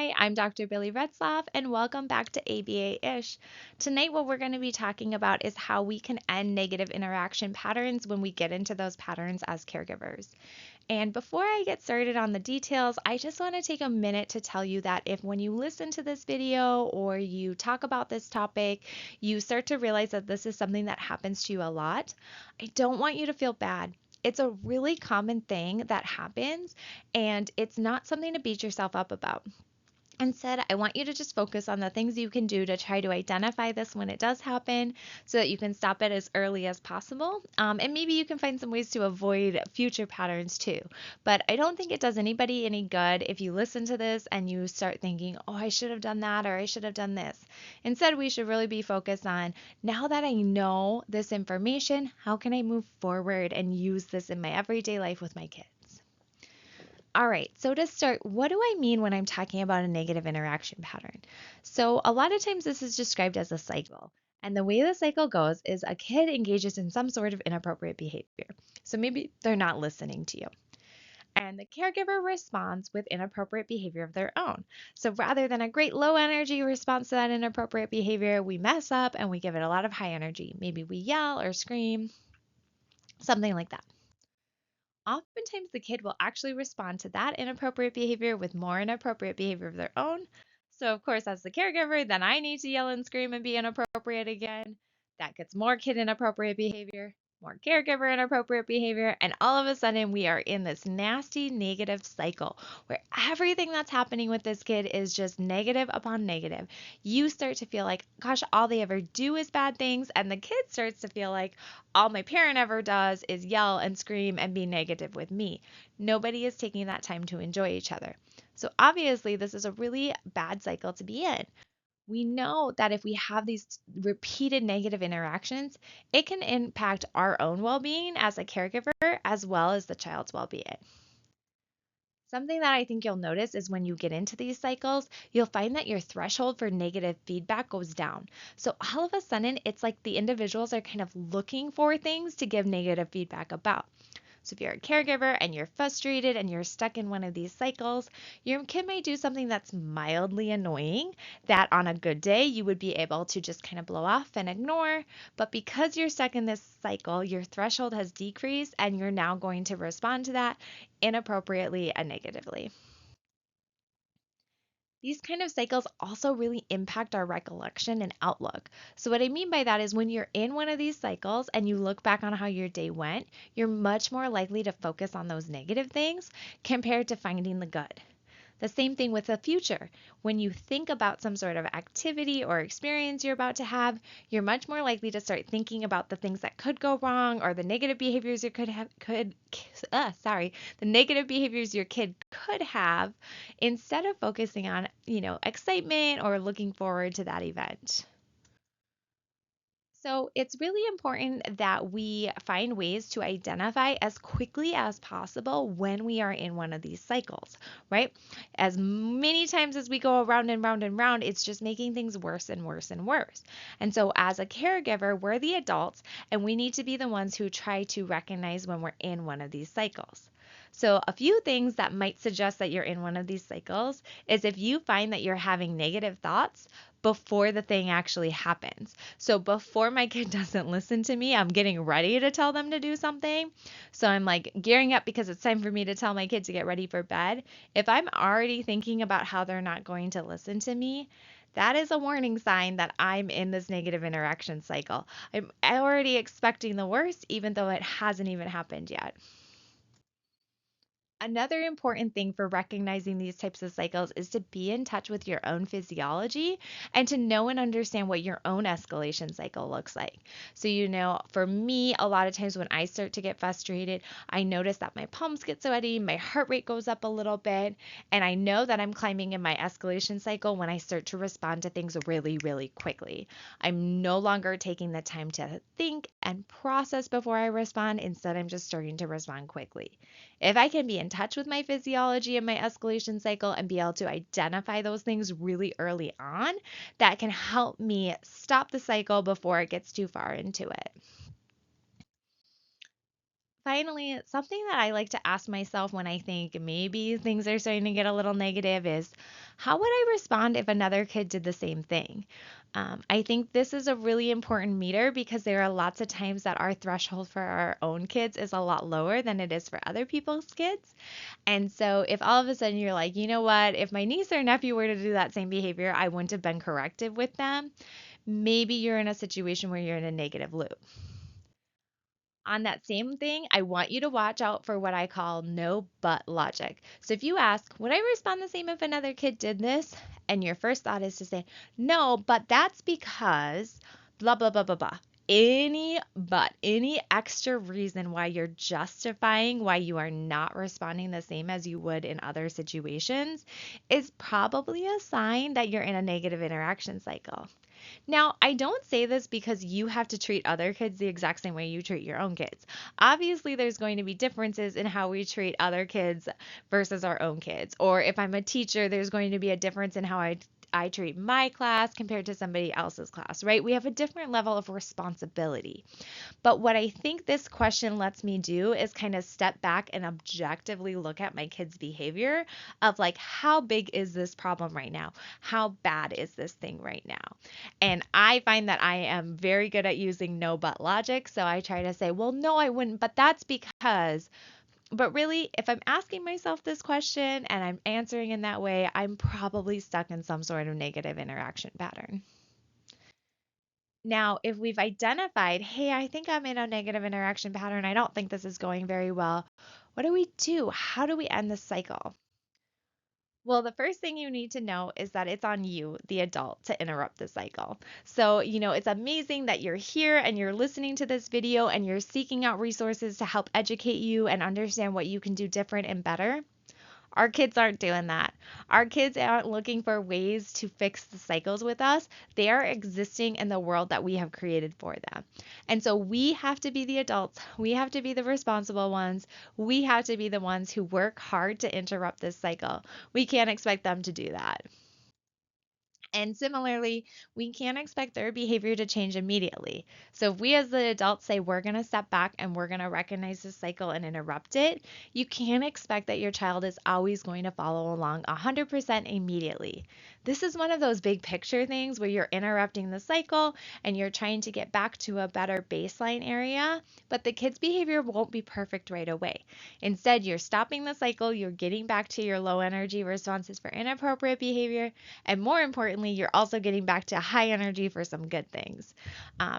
Hi, I'm Dr. Billy Retzloff, and welcome back to ABA-ish. Tonight, what we're going to be talking about is how we can end negative interaction patterns when we get into those patterns as caregivers. And before I get started on the details, I just want to take a minute to tell you that if when you listen to this video or you talk about this topic, you start to realize that this is something that happens to you a lot, I don't want you to feel bad. It's a really common thing that happens, and it's not something to beat yourself up about. Instead, I want you to just focus on the things you can do to try to identify this when it does happen so that you can stop it as early as possible. And maybe you can find some ways to avoid future patterns too. But I don't think it does anybody any good if you listen to this and you start thinking, oh, I should have done that or I should have done this. Instead, we should really be focused on now that I know this information, how can I move forward and use this in my everyday life with my kids? All right, so to start, what do I mean when I'm talking about a negative interaction pattern? So, a lot of times this is described as a cycle. And the way the cycle goes is a kid engages in some sort of inappropriate behavior. So, maybe they're not listening to you. And the caregiver responds with inappropriate behavior of their own. So, rather than a great low energy response to that inappropriate behavior, we mess up and we give it a lot of high energy. Maybe we yell or scream, something like that. Oftentimes the kid will actually respond to that inappropriate behavior with more inappropriate behavior of their own. So, of course, as the caregiver, then I need to yell and scream and be inappropriate again. That gets more kid inappropriate behavior, more caregiver inappropriate behavior, and all of a sudden we are in this nasty negative cycle where everything that's happening with this kid is just negative upon negative. You start to feel like, gosh, all they ever do is bad things, and the kid starts to feel like, all my parent ever does is yell and scream and be negative with me. Nobody is taking that time to enjoy each other. So obviously, this is a really bad cycle to be in. We know that if we have these repeated negative interactions, it can impact our own well being as a caregiver as well as the child's well being. Something that I think you'll notice is when you get into these cycles, you'll find that your threshold for negative feedback goes down. So all of a sudden, it's like the individuals are kind of looking for things to give negative feedback about. So if you're a caregiver and you're frustrated and you're stuck in one of these cycles, your kid might do something that's mildly annoying that on a good day you would be able to just kind of blow off and ignore. But because you're stuck in this cycle, your threshold has decreased and you're now going to respond to that inappropriately and negatively. These kind of cycles also really impact our recollection and outlook. So, what I mean by that is when you're in one of these cycles and you look back on how your day went, you're much more likely to focus on those negative things compared to finding the good. The same thing with the future. When you think about some sort of activity or experience you're about to have, you're much more likely to start thinking about the things that could go wrong or the negative behaviors the negative behaviors your kid could have instead of focusing on, excitement or looking forward to that event. So it's really important that we find ways to identify as quickly as possible when we are in one of these cycles, right? As many times as we go around and round and round, it's just making things worse and worse and worse. And so as a caregiver, we're the adults and we need to be the ones who try to recognize when we're in one of these cycles. So, a few things that might suggest that you're in one of these cycles is if you find that you're having negative thoughts before the thing actually happens. So before my kid doesn't listen to me, I'm getting ready to tell them to do something. So I'm like gearing up because it's time for me to tell my kid to get ready for bed. If I'm already thinking about how they're not going to listen to me, that is a warning sign that I'm in this negative interaction cycle. I'm already expecting the worst, even though it hasn't even happened yet. Another important thing for recognizing these types of cycles is to be in touch with your own physiology and to know and understand what your own escalation cycle looks like. So, for me, a lot of times when I start to get frustrated, I notice that my palms get sweaty, my heart rate goes up a little bit, and I know that I'm climbing in my escalation cycle when I start to respond to things really, really quickly. I'm no longer taking the time to think and process before I respond. Instead, I'm just starting to respond quickly. If I can be in touch with my physiology and my escalation cycle and be able to identify those things really early on, that can help me stop the cycle before it gets too far into it. Finally, something that I like to ask myself when I think maybe things are starting to get a little negative is how would I respond if another kid did the same thing? I think this is a really important meter because there are lots of times that our threshold for our own kids is a lot lower than it is for other people's kids. And so if all of a sudden you're like, you know what, if my niece or nephew were to do that same behavior, I wouldn't have been corrective with them. Maybe you're in a situation where you're in a negative loop. On that same thing, I want you to watch out for what I call no but logic. So if you ask, would I respond the same if another kid did this? And your first thought is to say, no, but that's because blah, blah, blah, blah, blah. Any extra reason why you're justifying why you are not responding the same as you would in other situations is probably a sign that you're in a negative interaction cycle. Now, I don't say this because you have to treat other kids the exact same way you treat your own kids. Obviously, there's going to be differences in how we treat other kids versus our own kids. Or if I'm a teacher, there's going to be a difference in how I treat my class compared to somebody else's class, right? We have a different level of responsibility. But what I think this question lets me do is kind of step back and objectively look at my kids' behavior of like, how big is this problem right now? How bad is this thing right now? And I find that I am very good at using no but logic. So I try to say, well, no, I wouldn't, but that's because. But really, if I'm asking myself this question and I'm answering in that way, I'm probably stuck in some sort of negative interaction pattern. Now, if we've identified, hey, I think I'm in a negative interaction pattern, I don't think this is going very well, what do we do? How do we end this cycle? Well, the first thing you need to know is that it's on you, the adult, to interrupt the cycle. So, it's amazing that you're here and you're listening to this video and you're seeking out resources to help educate you and understand what you can do different and better. Our kids aren't doing that. Our kids aren't looking for ways to fix the cycles with us. They are existing in the world that we have created for them. And so we have to be the adults. We have to be the responsible ones. We have to be the ones who work hard to interrupt this cycle. We can't expect them to do that. And similarly, we can't expect their behavior to change immediately. So if we as the adults say we're going to step back and we're going to recognize the cycle and interrupt it, you can't expect that your child is always going to follow along 100% immediately. This is one of those big picture things where you're interrupting the cycle and you're trying to get back to a better baseline area, but the kid's behavior won't be perfect right away. Instead, you're stopping the cycle, you're getting back to your low energy responses for inappropriate behavior, and more importantly, you're also getting back to high energy for some good things.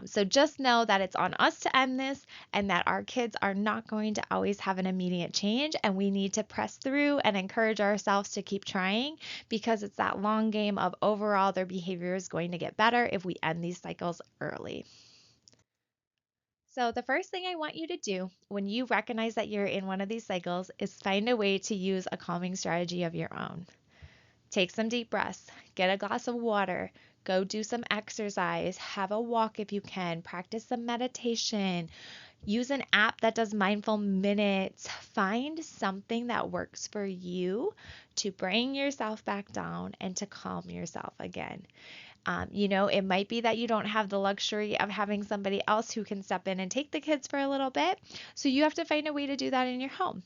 So just know that it's on us to end this and that our kids are not going to always have an immediate change. And we need to press through and encourage ourselves to keep trying because it's that long game of overall their behavior is going to get better if we end these cycles early. So, the first thing I want you to do when you recognize that you're in one of these cycles is find a way to use a calming strategy of your own. Take some deep breaths, get a glass of water, go do some exercise, have a walk if you can, practice some meditation, use an app that does mindful minutes. Find something that works for you to bring yourself back down and to calm yourself again. It might be that you don't have the luxury of having somebody else who can step in and take the kids for a little bit. So you have to find a way to do that in your home.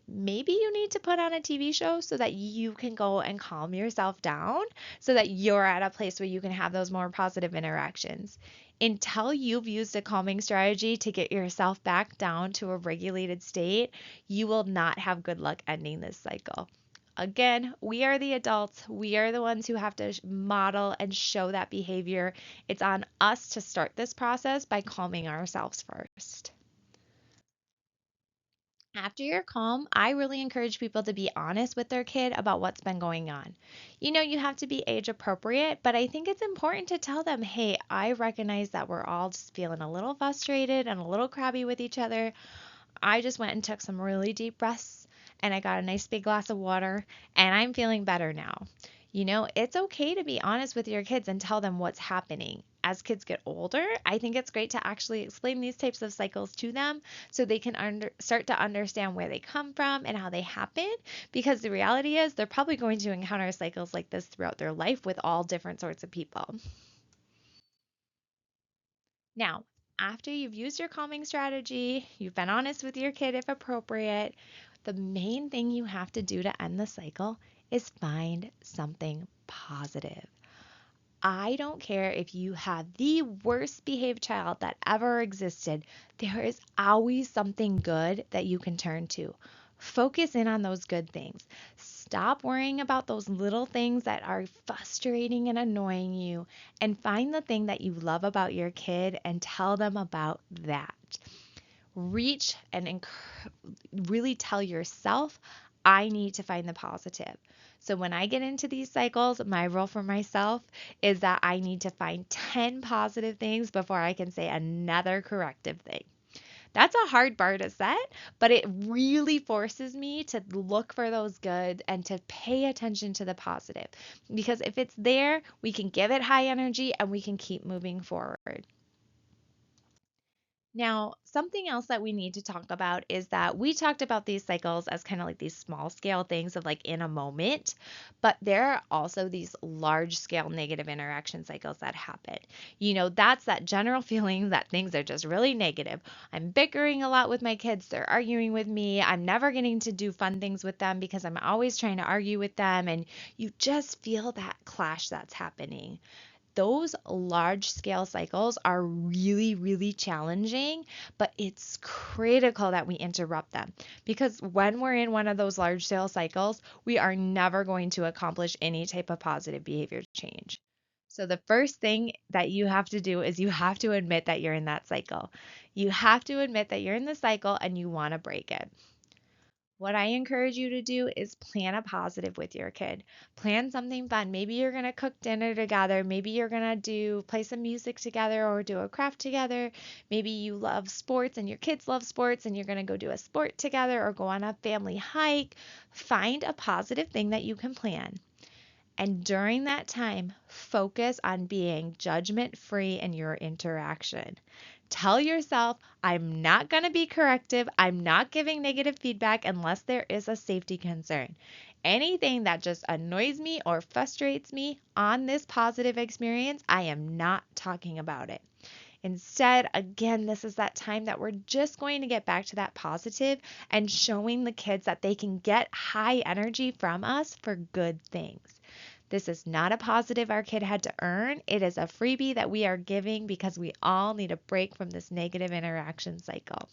Maybe you need to put on a TV show so that you can go and calm yourself down so that you're at a place where you can have those more positive interactions. Until you've used a calming strategy to get yourself back down to a regulated state, you will not have good luck ending this cycle. Again, we are the adults. We are the ones who have to model and show that behavior. It's on us to start this process by calming ourselves first. After you're calm, I really encourage people to be honest with their kid about what's been going on. You have to be age appropriate, but I think it's important to tell them, hey, I recognize that we're all just feeling a little frustrated and a little crabby with each other. I just went and took some really deep breaths and I got a nice big glass of water and I'm feeling better now. It's okay to be honest with your kids and tell them what's happening. As kids get older, I think it's great to actually explain these types of cycles to them so they can start to understand where they come from and how they happen. Because the reality is, they're probably going to encounter cycles like this throughout their life with all different sorts of people. Now, After you've used your calming strategy, you've been honest with your kid if appropriate, the main thing you have to do to end the cycle is find something positive. I don't care if you have the worst behaved child that ever existed, there is always something good that you can turn to. Focus in on those good things. Stop worrying about those little things that are frustrating and annoying you, and find the thing that you love about your kid and tell them about that. Reach and really tell yourself, I need to find the positive. So when I get into these cycles, my rule for myself is that I need to find 10 positive things before I can say another corrective thing. That's a hard bar to set, but it really forces me to look for those good and to pay attention to the positive. Because if it's there, we can give it high energy and we can keep moving forward. Now, something else that we need to talk about is that we talked about these cycles as kind of like these small scale things of like in a moment, but there are also these large scale negative interaction cycles that happen. That's that general feeling that things are just really negative. I'm bickering a lot with my kids. They're arguing with me. I'm never getting to do fun things with them because I'm always trying to argue with them. And you just feel that clash that's happening. Those large scale cycles are really, really challenging, but it's critical that we interrupt them because when we're in one of those large scale cycles, we are never going to accomplish any type of positive behavior change. So, the first thing that you have to do is you have to admit that you're in that cycle. You have to admit that you're in the cycle and you want to break it. What I encourage you to do is plan a positive with your kid. Plan something fun. Maybe you're going to cook dinner together. Maybe you're going to play some music together or do a craft together. Maybe you love sports and your kids love sports and you're going to go do a sport together or go on a family hike. Find a positive thing that you can plan. And during that time, focus on being judgment free in your interaction. Tell yourself, I'm not going to be corrective. I'm not giving negative feedback unless there is a safety concern. Anything that just annoys me or frustrates me on this positive experience, I am not talking about it. Instead, again, this is that time that we're just going to get back to that positive and showing the kids that they can get high energy from us for good things. This is not a positive our kid had to earn. It is a freebie that we are giving because we all need a break from this negative interaction cycle.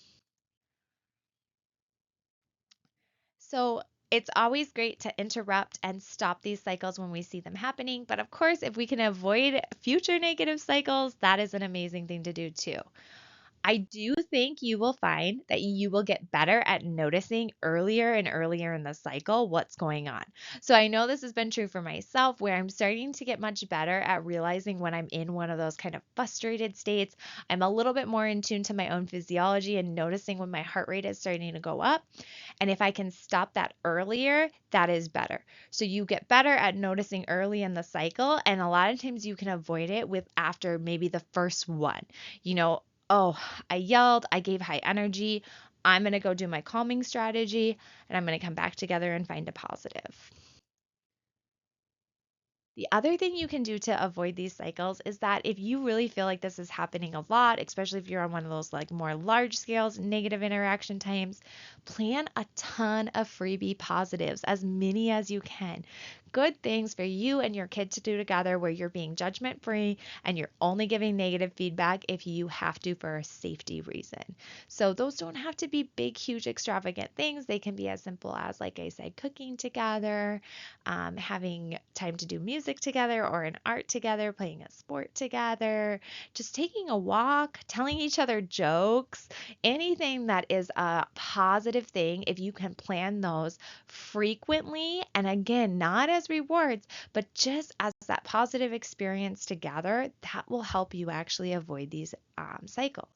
So it's always great to interrupt and stop these cycles when we see them happening. But of course, if we can avoid future negative cycles, that is an amazing thing to do too. I do think you will find that you will get better at noticing earlier and earlier in the cycle what's going on. So I know this has been true for myself where I'm starting to get much better at realizing when I'm in one of those kind of frustrated states. I'm a little bit more in tune to my own physiology and noticing when my heart rate is starting to go up. And if I can stop that earlier, that is better. So you get better at noticing early in the cycle. And a lot of times you can avoid it with after maybe the first one. You know, oh, I yelled, I gave high energy. I'm going to go do my calming strategy and I'm going to come back together and find a positive. The other thing you can do to avoid these cycles is that if you really feel like this is happening a lot, especially if you're on one of those like more large scales, negative interaction times, plan a ton of freebie positives, as many as you can. Good things for you and your kid to do together where you're being judgment free and you're only giving negative feedback if you have to for a safety reason. So those don't have to be big, huge, extravagant things. They can be as simple as, like I said, cooking together, having time to do music together or an art together, playing a sport together, just taking a walk, telling each other jokes, anything that is a positive thing. If you can plan those frequently, and again, not as rewards, but just as that positive experience together, that will help you actually avoid these cycles.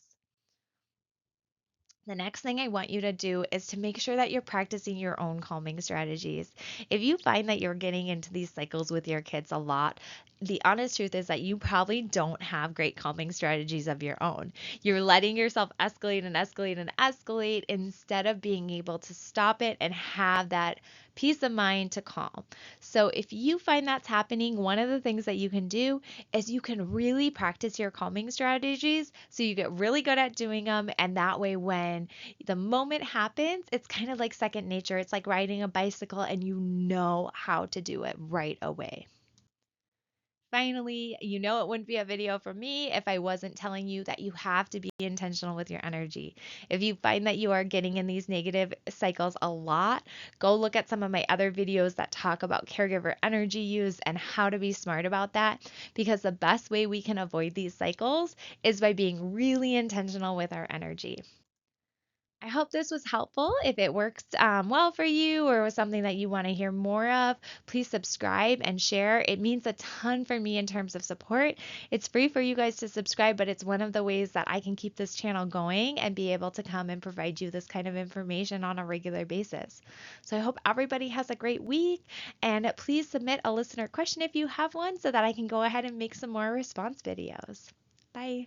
The next thing I want you to do is to make sure that you're practicing your own calming strategies. If you find that you're getting into these cycles with your kids a lot, the honest truth is that you probably don't have great calming strategies of your own. You're letting yourself escalate and escalate and escalate instead of being able to stop it and have that peace of mind to calm. So, if you find that's happening, one of the things that you can do is you can really practice your calming strategies so you get really good at doing them. And that way, when the moment happens, it's kind of like second nature. It's like riding a bicycle and you know how to do it right away. Finally, you know it wouldn't be a video for me if I wasn't telling you that you have to be intentional with your energy. If you find that you are getting in these negative cycles a lot, go look at some of my other videos that talk about caregiver energy use and how to be smart about that, because the best way we can avoid these cycles is by being really intentional with our energy. I hope this was helpful. If it works well for you or was something that you want to hear more of, please subscribe and share. It means a ton for me in terms of support. It's free for you guys to subscribe, but it's one of the ways that I can keep this channel going and be able to come and provide you this kind of information on a regular basis. So I hope everybody has a great week, and please submit a listener question if you have one so that I can go ahead and make some more response videos. Bye.